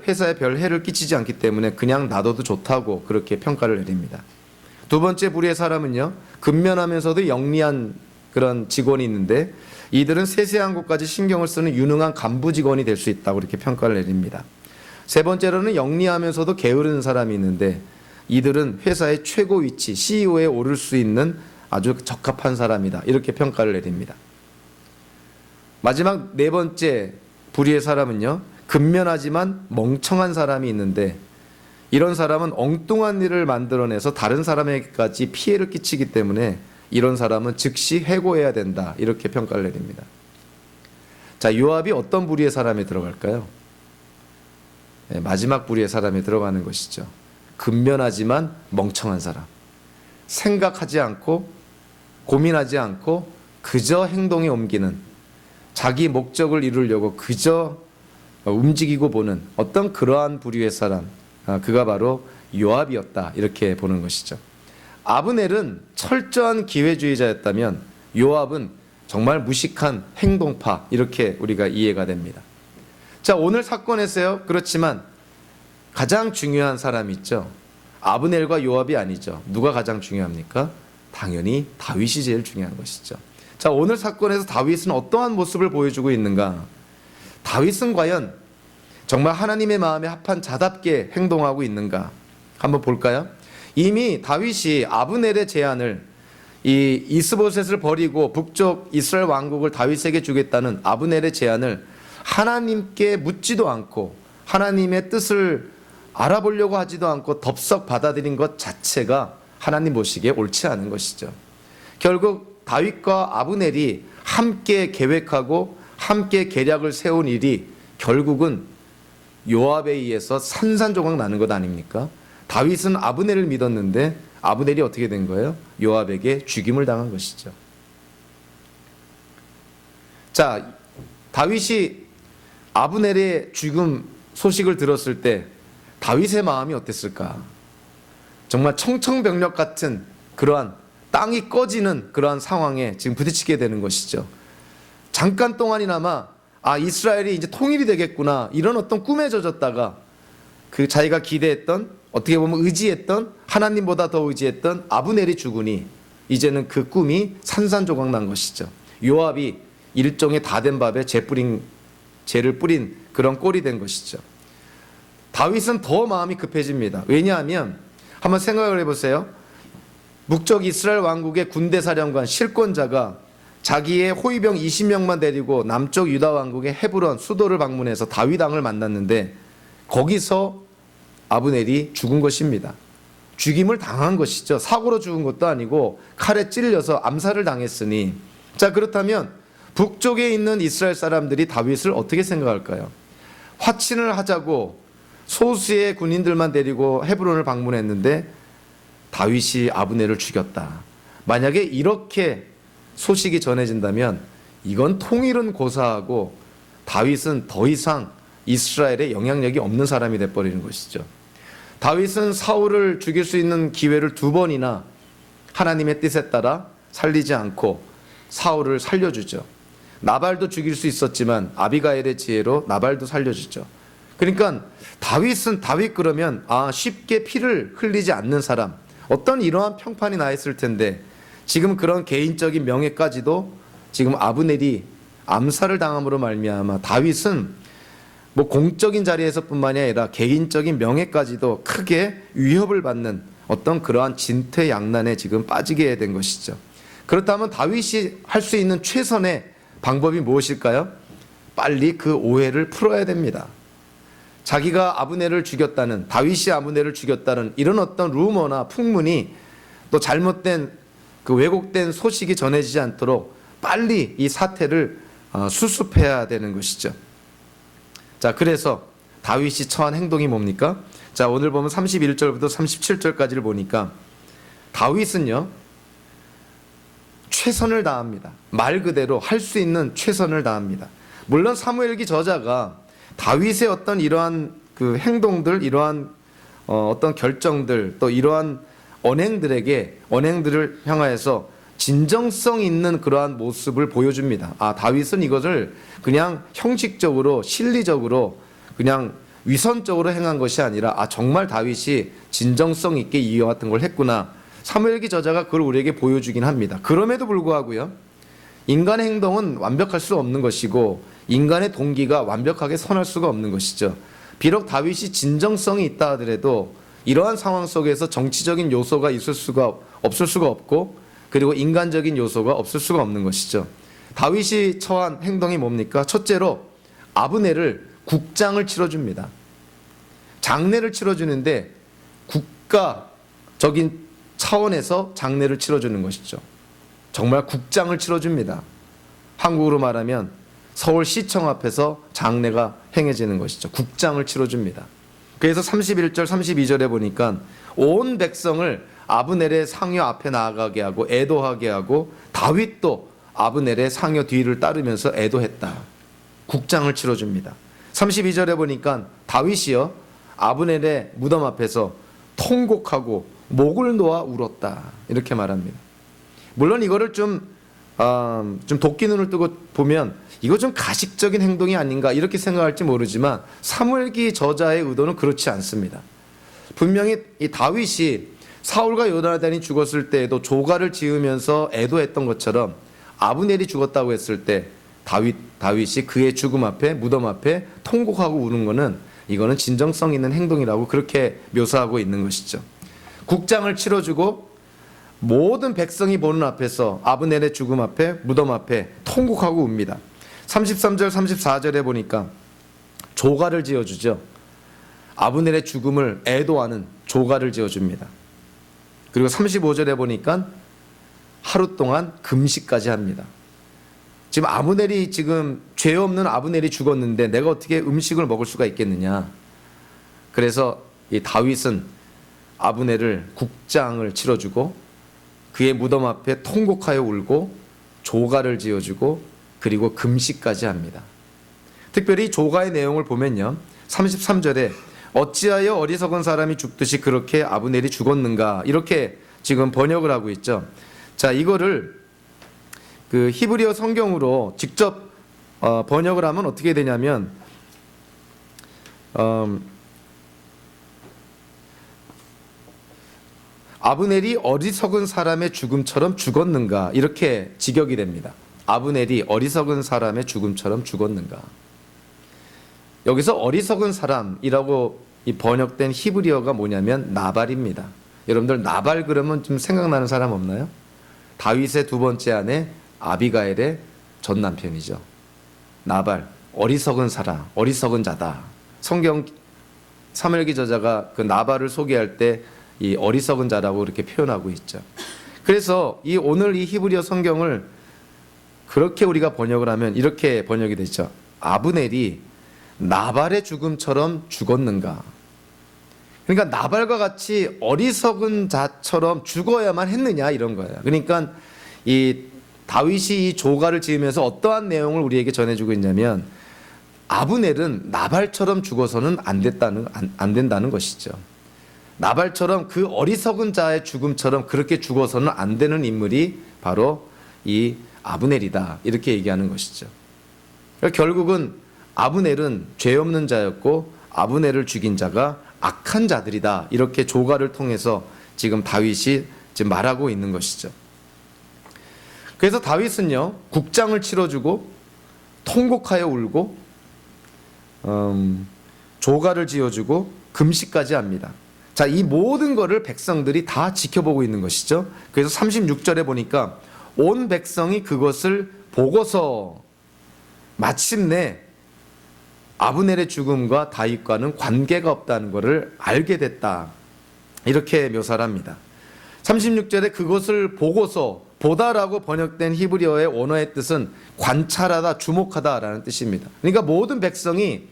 회사에 별 해를 끼치지 않기 때문에 그냥 놔둬도 좋다고 그렇게 평가를 내립니다. 두 번째 부류의 사람은요, 근면하면서도 영리한 그런 직원이 있는데, 이들은 세세한 것까지 신경을 쓰는 유능한 간부 직원이 될 수 있다고 이렇게 평가를 내립니다. 세 번째로는 영리하면서도 게으른 사람이 있는데, 이들은 회사의 최고 위치, CEO에 오를 수 있는 아주 적합한 사람이다. 이렇게 평가를 내립니다. 마지막 4번째 부류의 사람은요, 근면하지만 멍청한 사람이 있는데, 이런 사람은 엉뚱한 일을 만들어내서 다른 사람에게까지 피해를 끼치기 때문에 이런 사람은 즉시 해고해야 된다. 이렇게 평가를 내립니다. 자, 요압이 어떤 부류의 사람에 들어갈까요? 네, 마지막 부류의 사람에 들어가는 것이죠. 근면하지만 멍청한 사람. 생각하지 않고 고민하지 않고 그저 행동에 옮기는, 자기 목적을 이루려고 그저 움직이고 보는 어떤 그러한 부류의 사람, 그가 바로 요압이었다. 이렇게 보는 것이죠. 아브넬은 철저한 기회주의자였다면 요압은 정말 무식한 행동파, 이렇게 우리가 이해가 됩니다. 자, 오늘 사건에서요, 그렇지만 가장 중요한 사람이 있죠. 아브넬과 요압이 아니죠. 누가 가장 중요합니까? 당연히 다윗이 제일 중요한 것이죠. 자, 오늘 사건에서 다윗은 어떠한 모습을 보여주고 있는가? 다윗은 과연 정말 하나님의 마음에 합한 자답게 행동하고 있는가? 한번 볼까요? 이미 다윗이 아브넬의 제안을, 이 이스보셋을 버리고 북쪽 이스라엘 왕국을 다윗에게 주겠다는 아브넬의 제안을 하나님께 묻지도 않고 하나님의 뜻을 알아보려고 하지도 않고 덥석 받아들인 것 자체가 하나님 보시기에 옳지 않은 것이죠. 결국 다윗과 아브넬이 함께 계획하고 함께 계략을 세운 일이 결국은 요압에 의해서 산산조각 나는 것 아닙니까? 다윗은 아브넬을 믿었는데 아브넬이 어떻게 된 거예요? 요압에게 죽임을 당한 것이죠. 자, 다윗이 아브넬의 죽음 소식을 들었을 때 다윗의 마음이 어땠을까? 정말 청천벽력 같은 그러한 땅이 꺼지는 그러한 상황에 지금 부딪히게 되는 것이죠. 잠깐 동안이나마 이스라엘이 이제 통일이 되겠구나, 이런 어떤 꿈에 젖었다가 그 자기가 기대했던, 어떻게 보면 의지했던, 하나님보다 더 의지했던 아브넬이 죽으니 이제는 그 꿈이 산산조각 난 것이죠. 요압이 일종의 다 된 밥에 재를 뿌린 그런 꼴이 된 것이죠. 다윗은 더 마음이 급해집니다. 왜냐하면 한번 생각을 해보세요. 북쪽 이스라엘 왕국의 군대 사령관 실권자가 자기의 호위병 20명만 데리고 남쪽 유다 왕국의 헤브론 수도를 방문해서 다윗 왕을 만났는데 거기서 아브넬이 죽은 것입니다. 죽임을 당한 것이죠. 사고로 죽은 것도 아니고 칼에 찔려서 암살을 당했으니, 자, 그렇다면 북쪽에 있는 이스라엘 사람들이 다윗을 어떻게 생각할까요? 화친을 하자고 소수의 군인들만 데리고 헤브론을 방문했는데 다윗이 아브넬을 죽였다. 만약에 이렇게 소식이 전해진다면 이건 통일은 고사하고 다윗은 더 이상 이스라엘에 영향력이 없는 사람이 돼버리는 것이죠. 다윗은 사울을 죽일 수 있는 기회를 2번이나 하나님의 뜻에 따라 살리지 않고 사울을 살려주죠. 나발도 죽일 수 있었지만 아비가일의 지혜로 나발도 살려주죠. 그러니까 다윗은 다윗 그러면 쉽게 피를 흘리지 않는 사람, 어떤 이러한 평판이 나 있을 텐데 지금 그런 개인적인 명예까지도 지금 아브넬이 암살을 당함으로 말미암아 다윗은 뭐 공적인 자리에서뿐만이 아니라 개인적인 명예까지도 크게 위협을 받는 어떤 그러한 진퇴양난에 지금 빠지게 된 것이죠. 그렇다면 다윗이 할 수 있는 최선의 방법이 무엇일까요? 빨리 그 오해를 풀어야 됩니다. 자기가 아브넬을 죽였다는, 다윗이 아브넬을 죽였다는 이런 어떤 루머나 풍문이 또 잘못된 그 왜곡된 소식이 전해지지 않도록 빨리 이 사태를 수습해야 되는 것이죠. 자, 그래서 다윗이 처한 행동이 뭡니까? 자, 오늘 보면 31절부터 37절까지를 보니까 다윗은요, 최선을 다합니다. 말 그대로 할 수 있는 최선을 다합니다. 물론 사무엘기 저자가 다윗의 어떤 이러한 그 행동들, 이러한 어떤 결정들, 또 이러한 언행들을 향하여서 진정성 있는 그러한 모습을 보여줍니다. 아, 다윗은 이것을 그냥 형식적으로, 실리적으로, 그냥 위선적으로 행한 것이 아니라, 아, 정말 다윗이 진정성 있게 이와 같은 걸 했구나. 사무엘기 저자가 그걸 우리에게 보여주긴 합니다. 그럼에도 불구하고요, 인간의 행동은 완벽할 수 없는 것이고 인간의 동기가 완벽하게 선할 수가 없는 것이죠. 비록 다윗이 진정성이 있다 하더라도 이러한 상황 속에서 정치적인 요소가 없을 수가 없고, 그리고 인간적인 요소가 없을 수가 없는 것이죠. 다윗이 처한 행동이 뭡니까? 첫째로 아브넬을 국장을 치러줍니다. 장례를 치러주는데 국가적인 차원에서 장례를 치러주는 것이죠. 정말 국장을 치러줍니다. 한국으로 말하면 서울시청 앞에서 장례가 행해지는 것이죠. 국장을 치러줍니다. 그래서 31절 32절에 보니까 온 백성을 아브넬의 상여 앞에 나아가게 하고 애도하게 하고 다윗도 아브넬의 상여 뒤를 따르면서 애도했다. 국장을 치러줍니다. 32절에 보니까 다윗이요, 아브넬의 무덤 앞에서 통곡하고 목을 놓아 울었다. 이렇게 말합니다. 물론 이거를 좀 도끼 눈을 뜨고 보면 이거 좀 가식적인 행동이 아닌가 이렇게 생각할지 모르지만 사무엘기 저자의 의도는 그렇지 않습니다. 분명히 이 다윗이 사울과 요나단이 죽었을 때에도 조가를 지으면서 애도했던 것처럼 아브넬이 죽었다고 했을 때 다윗이 그의 죽음 앞에, 무덤 앞에 통곡하고 우는 거는, 이거는 진정성 있는 행동이라고 그렇게 묘사하고 있는 것이죠. 국장을 치러주고 모든 백성이 보는 앞에서 아브넬의 죽음 앞에, 무덤 앞에 통곡하고 웁니다. 33절 34절에 보니까 조가를 지어주죠. 아브넬의 죽음을 애도하는 조가를 지어줍니다. 그리고 35절에 보니까 하루 동안 금식까지 합니다. 지금 아브넬이, 지금 죄 없는 아브넬이 죽었는데 내가 어떻게 음식을 먹을 수가 있겠느냐. 그래서 이 다윗은 아브넬을 국장을 치러주고 그의 무덤 앞에 통곡하여 울고 조가를 지어주고 그리고 금식까지 합니다. 특별히 조가의 내용을 보면요, 33절에 어찌하여 어리석은 사람이 죽듯이 그렇게 아브넬이 죽었는가, 이렇게 지금 번역을 하고 있죠. 자, 이거를 그 히브리어 성경으로 직접 번역을 하면 어떻게 되냐면 아브넬이 어리석은 사람의 죽음처럼 죽었는가, 이렇게 직역이 됩니다. 아브넬이 어리석은 사람의 죽음처럼 죽었는가. 여기서 어리석은 사람이라고 이 번역된 히브리어가 뭐냐면 나발입니다. 여러분들 나발 그러면 좀 생각나는 사람 없나요? 다윗의 두 번째 아내 아비가일의 전 남편이죠. 나발, 어리석은 사람, 어리석은 자다. 성경 사무엘기 저자가 그 나발을 소개할 때 이 어리석은 자라고 이렇게 표현하고 있죠. 그래서 오늘 이 히브리어 성경을 그렇게 우리가 번역을 하면 이렇게 번역이 되죠. 아브넬이 나발의 죽음처럼 죽었는가. 그러니까 나발과 같이 어리석은 자처럼 죽어야만 했느냐, 이런 거예요. 그러니까 이 다윗이 이 조가를 지으면서 어떠한 내용을 우리에게 전해주고 있냐면 아브넬은 나발처럼 죽어서는 안 된다는 것이죠. 나발처럼 그 어리석은 자의 죽음처럼 그렇게 죽어서는 안 되는 인물이 바로 이 아브넬이다, 이렇게 얘기하는 것이죠. 그러니까 결국은 아브넬은 죄 없는 자였고 아브넬을 죽인 자가 악한 자들이다, 이렇게 조가를 통해서 지금 다윗이 지금 말하고 있는 것이죠. 그래서 다윗은요, 국장을 치러주고 통곡하여 울고 조가를 지어주고 금식까지 합니다. 자, 이 모든 거를 백성들이 다 지켜보고 있는 것이죠. 그래서 36절에 보니까 온 백성이 그것을 보고서 마침내 아브넬의 죽음과 다윗과는 관계가 없다는 것을 알게 됐다. 이렇게 묘사를 합니다. 36절에 그것을 보고서 보다라고 번역된 히브리어의 원어의 뜻은 관찰하다, 주목하다라는 뜻입니다. 그러니까 모든 백성이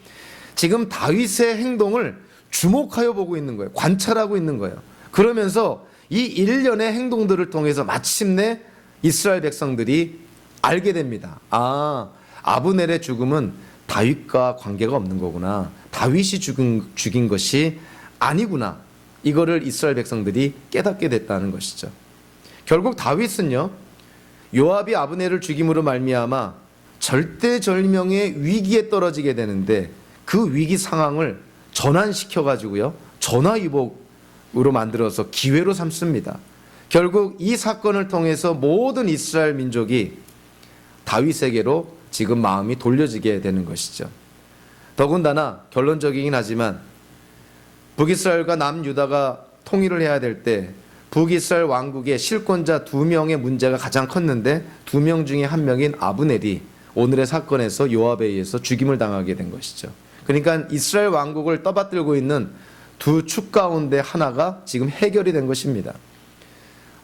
지금 다윗의 행동을 주목하여 보고 있는 거예요. 관찰하고 있는 거예요. 그러면서 이 일련의 행동들을 통해서 마침내 이스라엘 백성들이 알게 됩니다. 아브넬의 죽음은 다윗과 관계가 없는 거구나. 다윗이 죽인 것이 아니구나. 이거를 이스라엘 백성들이 깨닫게 됐다는 것이죠. 결국 다윗은요, 요압이 아브넬을 죽임으로 말미암아 절대절명의 위기에 떨어지게 되는데 그 위기 상황을 전환시켜 가지고요, 전화위복으로 만들어서 기회로 삼습니다. 결국 이 사건을 통해서 모든 이스라엘 민족이 다윗에게로 지금 마음이 돌려지게 되는 것이죠. 더군다나 결론적이긴 하지만 북이스라엘과 남유다가 통일을 해야 될 때 북이스라엘 왕국의 실권자 2명의 문제가 가장 컸는데 2명 중에 1명인 아브넬이 오늘의 사건에서 요압에 의해서 죽임을 당하게 된 것이죠. 그러니까 이스라엘 왕국을 떠받들고 있는 두 축 가운데 하나가 지금 해결이 된 것입니다.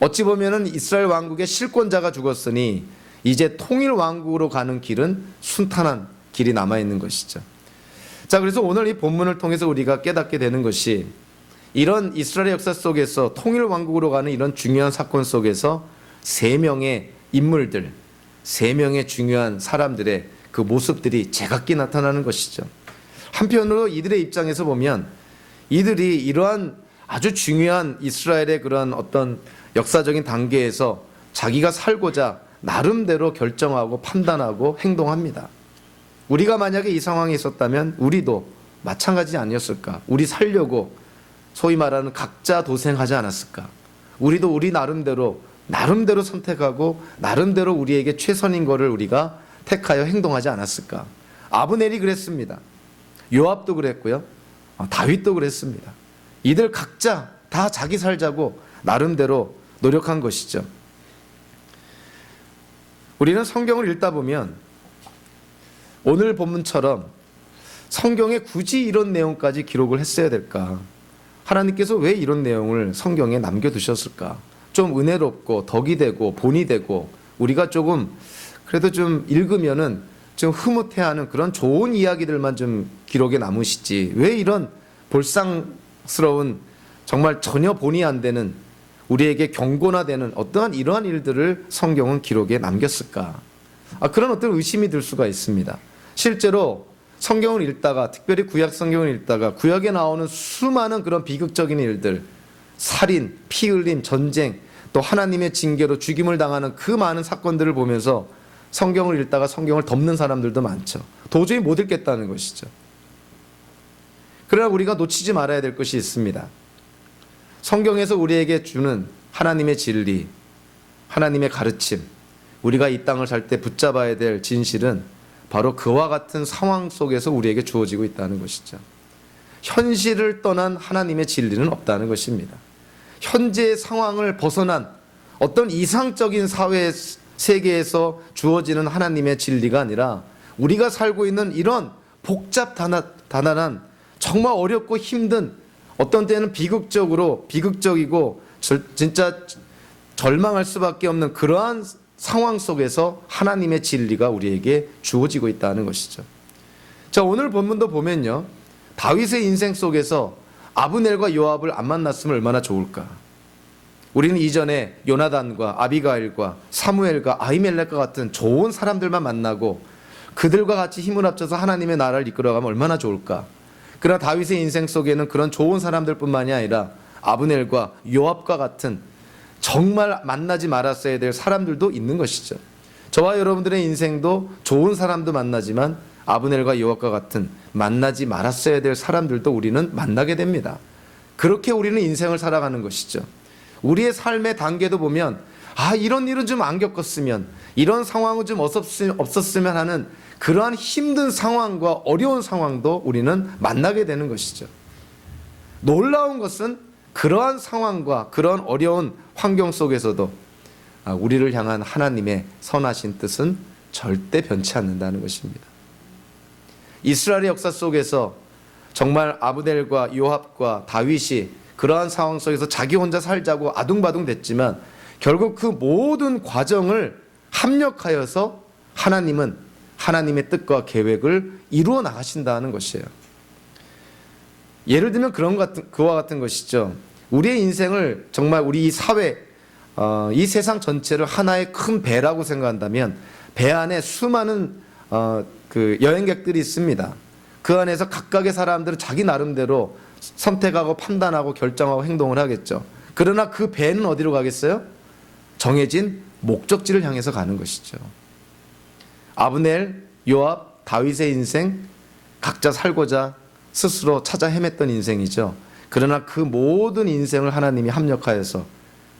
어찌 보면은 이스라엘 왕국의 실권자가 죽었으니 이제 통일 왕국으로 가는 길은 순탄한 길이 남아 있는 것이죠. 자, 그래서 오늘 이 본문을 통해서 우리가 깨닫게 되는 것이 이런 이스라엘 역사 속에서 통일 왕국으로 가는 이런 중요한 사건 속에서 3명의 인물들, 3명의 중요한 사람들의 그 모습들이 제각기 나타나는 것이죠. 한편으로 이들의 입장에서 보면 이들이 이러한 아주 중요한 이스라엘의 그런 어떤 역사적인 단계에서 자기가 살고자 나름대로 결정하고 판단하고 행동합니다. 우리가 만약에 이 상황에 있었다면 우리도 마찬가지 아니었을까? 우리 살려고 소위 말하는 각자 도생하지 않았을까? 우리도 우리 나름대로 선택하고 나름대로 우리에게 최선인 것을 우리가 택하여 행동하지 않았을까? 아브넬이 그랬습니다. 요압도 그랬고요. 다윗도 그랬습니다. 이들 각자 다 자기 살자고 나름대로 노력한 것이죠. 우리는 성경을 읽다 보면 오늘 본문처럼 성경에 굳이 이런 내용까지 기록을 했어야 될까? 하나님께서 왜 이런 내용을 성경에 남겨두셨을까? 좀 은혜롭고 덕이 되고 본이 되고 우리가 조금 그래도 좀 읽으면은 좀 흐뭇해하는 그런 좋은 이야기들만 좀 기록에 남으시지 왜 이런 볼상스러운 정말 전혀 본이 안 되는 우리에게 경고나 되는 어떠한 이러한 일들을 성경은 기록에 남겼을까? 그런 어떤 의심이 들 수가 있습니다. 실제로 성경을 읽다가 특별히 구약 성경을 읽다가 구약에 나오는 수많은 그런 비극적인 일들, 살인, 피 흘림, 전쟁, 또 하나님의 징계로 죽임을 당하는 그 많은 사건들을 보면서 성경을 읽다가 성경을 덮는 사람들도 많죠. 도저히 못 읽겠다는 것이죠. 그러나 우리가 놓치지 말아야 될 것이 있습니다. 성경에서 우리에게 주는 하나님의 진리, 하나님의 가르침, 우리가 이 땅을 살 때 붙잡아야 될 진실은 바로 그와 같은 상황 속에서 우리에게 주어지고 있다는 것이죠. 현실을 떠난 하나님의 진리는 없다는 것입니다. 현재의 상황을 벗어난 어떤 이상적인 사회 세계에서 주어지는 하나님의 진리가 아니라 우리가 살고 있는 이런 복잡다단한 정말 어렵고 힘든 어떤 때는 비극적이고 진짜 절망할 수밖에 없는 그러한 상황 속에서 하나님의 진리가 우리에게 주어지고 있다는 것이죠. 자, 오늘 본문도 보면요, 다윗의 인생 속에서 아브넬과 요압을 안 만났으면 얼마나 좋을까. 우리는 이전에 요나단과 아비가일과 사무엘과 아히멜렉과 같은 좋은 사람들만 만나고 그들과 같이 힘을 합쳐서 하나님의 나라를 이끌어가면 얼마나 좋을까. 그러나 다윗의 인생 속에는 그런 좋은 사람들뿐만이 아니라 아브넬과 요압과 같은 정말 만나지 말았어야 될 사람들도 있는 것이죠. 저와 여러분들의 인생도 좋은 사람도 만나지만 아브넬과 요압과 같은 만나지 말았어야 될 사람들도 우리는 만나게 됩니다. 그렇게 우리는 인생을 살아가는 것이죠. 우리의 삶의 단계도 보면 이런 일은 좀 안 겪었으면, 이런 상황은 좀 없었으면 하는 그러한 힘든 상황과 어려운 상황도 우리는 만나게 되는 것이죠. 놀라운 것은 그러한 상황과 그런 어려운 환경 속에서도 우리를 향한 하나님의 선하신 뜻은 절대 변치 않는다는 것입니다. 이스라엘의 역사 속에서 정말 아브넬과 요압과 다윗이 그러한 상황 속에서 자기 혼자 살자고 아둥바둥 됐지만 결국 그 모든 과정을 합력하여서 하나님은 하나님의 뜻과 계획을 이루어 나가신다는 것이에요. 예를 들면 그와 같은 것이죠. 우리의 인생을 정말 우리 이 사회, 이 세상 전체를 하나의 큰 배라고 생각한다면 배 안에 수많은 그 여행객들이 있습니다. 그 안에서 각각의 사람들은 자기 나름대로 선택하고 판단하고 결정하고 행동을 하겠죠. 그러나 그 배는 어디로 가겠어요? 정해진 목적지를 향해서 가는 것이죠. 아브넬, 요압, 다윗의 인생, 각자 살고자 스스로 찾아 헤맸던 인생이죠. 그러나 그 모든 인생을 하나님이 합력하여서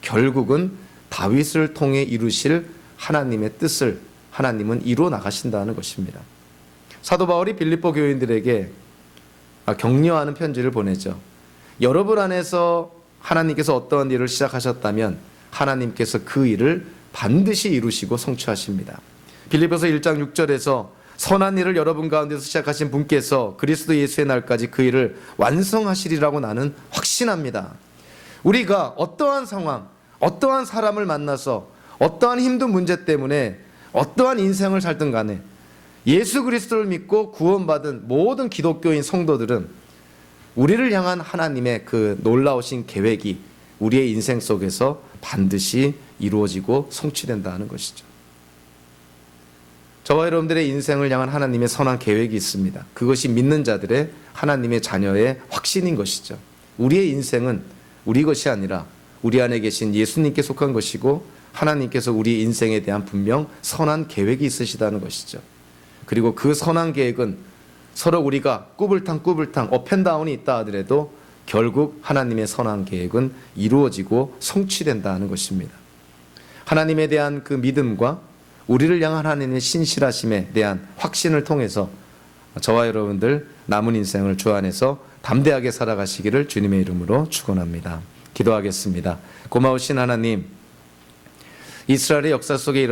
결국은 다윗을 통해 이루실 하나님의 뜻을 하나님은 이루어 나가신다는 것입니다. 사도 바울이 빌립보 교인들에게 격려하는 편지를 보내죠. 여러분 안에서 하나님께서 어떠한 일을 시작하셨다면 하나님께서 그 일을 반드시 이루시고 성취하십니다. 빌립보서 1장 6절에서 선한 일을 여러분 가운데서 시작하신 분께서 그리스도 예수의 날까지 그 일을 완성하시리라고 나는 확신합니다. 우리가 어떠한 상황, 어떠한 사람을 만나서 어떠한 힘든 문제 때문에 어떠한 인생을 살든 간에 예수 그리스도를 믿고 구원받은 모든 기독교인 성도들은 우리를 향한 하나님의 그 놀라우신 계획이 우리의 인생 속에서 반드시 이루어지고 성취된다는 것이죠. 저와 여러분들의 인생을 향한 하나님의 선한 계획이 있습니다. 그것이 믿는 자들의 하나님의 자녀의 확신인 것이죠. 우리의 인생은 우리 것이 아니라 우리 안에 계신 예수님께 속한 것이고 하나님께서 우리 인생에 대한 분명 선한 계획이 있으시다는 것이죠. 그리고 그 선한 계획은 서로 우리가 꾸불탕 업앤다운이 있다 하더라도 결국 하나님의 선한 계획은 이루어지고 성취된다는 것입니다. 하나님에 대한 그 믿음과 우리를 향한 하나님의 신실하심에 대한 확신을 통해서 저와 여러분들 남은 인생을 주 안에서 담대하게 살아가시기를 주님의 이름으로 축원합니다. 기도하겠습니다. 고마우신 하나님, 이스라엘의 역사 속에